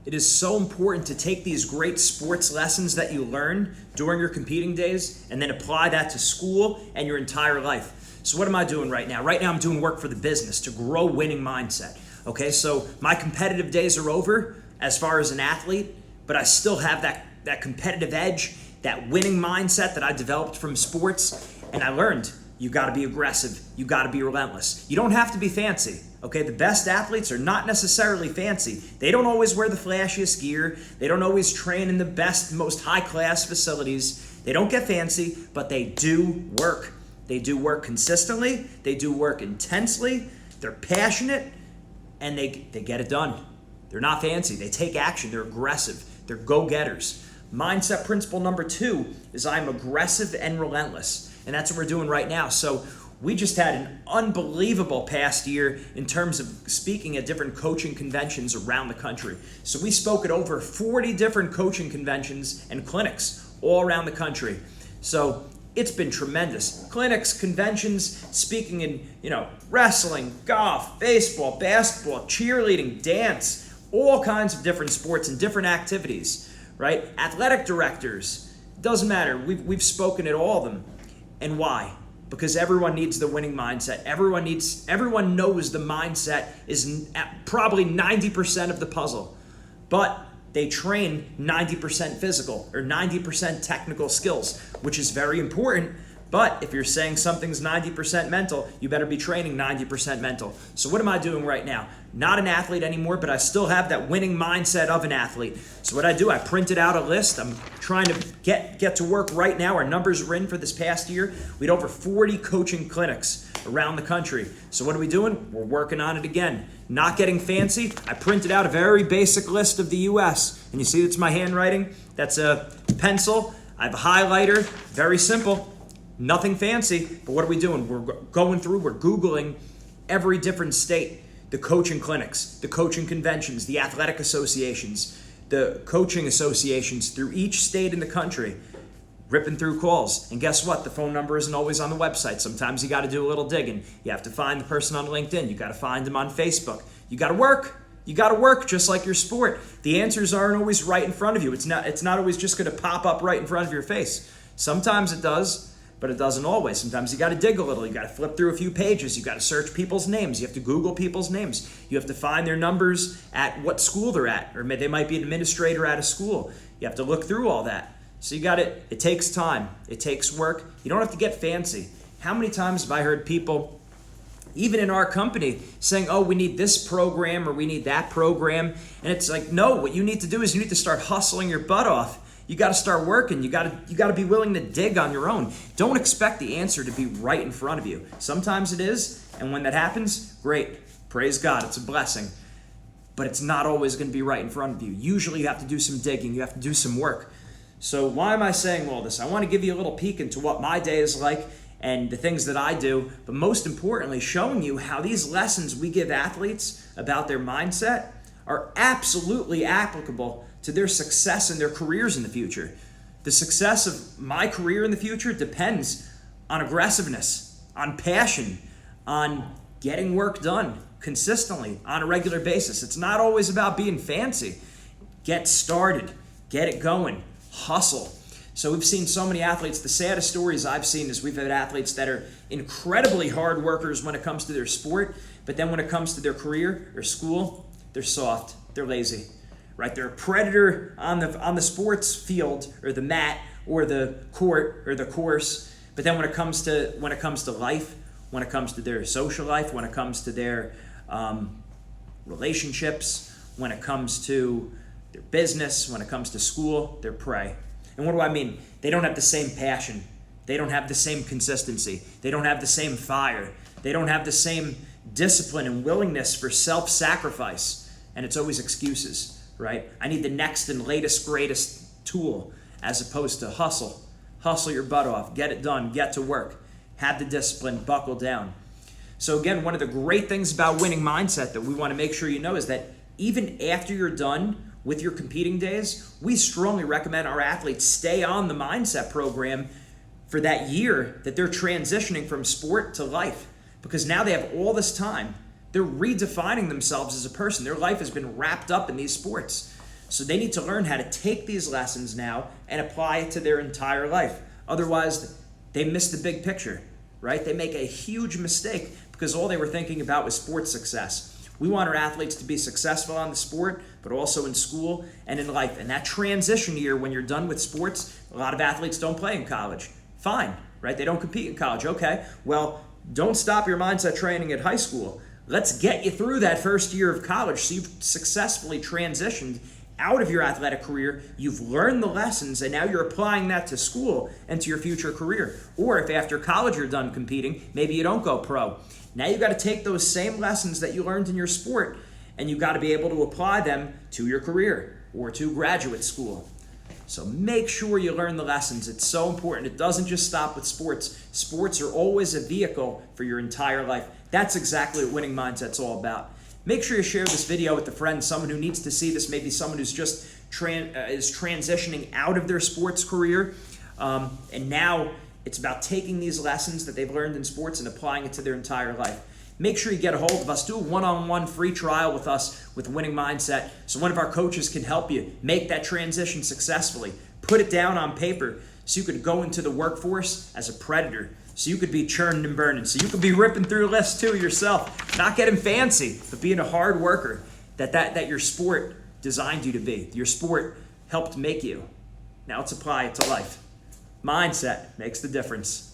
It is so important to take these great sports lessons that you learn during your competing days and then apply that to school and your entire life. So what am I doing right now? Right now I'm doing work for the business to grow winning mindset. Okay, so my competitive days are over as far as an athlete, but I still have that competitive edge, that winning mindset that I developed from sports, and I learned you got to be aggressive, you got to be relentless. You don't have to be fancy. Okay, the best athletes are not necessarily fancy. They don't always wear the flashiest gear. They don't always train in the best, most high-class facilities. They don't get fancy, but they do work. They do work consistently. They do work intensely. They're passionate, and they get it done. They're not fancy. They take action. They're aggressive. They're go-getters. Mindset principle number 2 is I'm aggressive and relentless. And that's what we're doing right now. So we just had an unbelievable past year in terms of speaking at different coaching conventions around the country. So we spoke at over 40 different coaching conventions and clinics all around the country. So it's been tremendous. Clinics, conventions, speaking in, wrestling, golf, baseball, basketball, cheerleading, dance, all kinds of different sports and different activities, right? Athletic directors, doesn't matter. We've spoken at all of them. And why? Because everyone needs the winning mindset. Everyone knows the mindset is probably 90% of the puzzle. But they train 90% physical or 90% technical skills, which is very important. But if you're saying something's 90% mental, you better be training 90% mental. So what am I doing right now? Not an athlete anymore, but I still have that winning mindset of an athlete. So what I do, I printed out a list. I'm trying to get to work right now. Our numbers were in for this past year. We had over 40 coaching clinics around the country. So what are we doing? We're working on it again. Not getting fancy. I printed out a very basic list of the U.S. And you see it's my handwriting. That's a pencil. I have a highlighter. Very simple. Nothing fancy, but what are we doing? We're going through, we're Googling every different state, the coaching clinics, the coaching conventions, the athletic associations, the coaching associations through each state in the country, ripping through calls. And guess what? The phone number isn't always on the website. Sometimes you got to do a little digging. You have to find the person on LinkedIn. You got to find them on Facebook. You got to work. You got to work just like your sport. The answers aren't always right in front of you. It's not always just going to pop up right in front of your face. Sometimes it does. But it doesn't always. Sometimes you got to dig a little. You got to flip through a few pages. You got to search people's names. You have to Google people's names. You have to find their numbers at what school they're at, or they might be an administrator at a school. You have to look through all that. So you got it. It takes time. It takes work. You don't have to get fancy. How many times have I heard people, even in our company, saying, "Oh, we need this program or we need that program," and it's like, no. What you need to do is you need to start hustling your butt off. You got to start working. You got to be willing to dig on your own. Don't expect the answer to be right in front of you. Sometimes it is, and when that happens, great. Praise God. It's a blessing. But it's not always going to be right in front of you. Usually you have to do some digging. You have to do some work. So why am I saying all this? I want to give you a little peek into what my day is like and the things that I do, but most importantly, showing you how these lessons we give athletes about their mindset are absolutely applicable to their success and their careers in the future. The success of my career in the future depends on aggressiveness, on passion, on getting work done consistently on a regular basis. It's not always about being fancy. Get started, get it going, hustle. So we've seen so many athletes. The saddest stories I've seen is we've had athletes that are incredibly hard workers when it comes to their sport, but then when it comes to their career or school, they're soft, they're lazy. Right, they're a predator on the sports field or the mat or the court or the course. But then when it comes to life, when it comes to their social life, when it comes to their relationships, when it comes to their business, when it comes to school, they're prey. And what do I mean? They don't have the same passion. They don't have the same consistency. They don't have the same fire. They don't have the same discipline and willingness for self-sacrifice. And it's always excuses. Right? I need the next and latest, greatest tool as opposed to hustle. Hustle your butt off. Get it done. Get to work. Have the discipline. Buckle down. So again, one of the great things about winning mindset that we want to make sure you know is that even after you're done with your competing days, we strongly recommend our athletes stay on the mindset program for that year that they're transitioning from sport to life. Because now they have all this time. They're redefining themselves as a person. Their life has been wrapped up in these sports. So they need to learn how to take these lessons now and apply it to their entire life. Otherwise, they miss the big picture, right? They make a huge mistake because all they were thinking about was sports success. We want our athletes to be successful on the sport, but also in school and in life. And that transition year, when you're done with sports, a lot of athletes don't play in college. Fine, right? They don't compete in college. Okay, well, don't stop your mindset training at high school. Let's get you through that first year of college so you've successfully transitioned out of your athletic career, you've learned the lessons, and now you're applying that to school and to your future career. Or if after college you're done competing, maybe you don't go pro. Now you've got to take those same lessons that you learned in your sport, and you've got to be able to apply them to your career or to graduate school. So make sure you learn the lessons. It's so important. It doesn't just stop with sports. Sports are always a vehicle for your entire life. That's exactly what Winning Mindset's all about. Make sure you share this video with a friend, someone who needs to see this, maybe someone who's just is transitioning out of their sports career. And now it's about taking these lessons that they've learned in sports and applying it to their entire life. Make sure you get a hold of us. Do a one-on-one free trial with us with Winning Mindset so one of our coaches can help you make that transition successfully. Put it down on paper so you could go into the workforce as a predator. So you could be churning and burning. So you could be ripping through lists too yourself. Not getting fancy, but being a hard worker that your sport designed you to be. Your sport helped make you. Now let's apply it to life. Mindset makes the difference.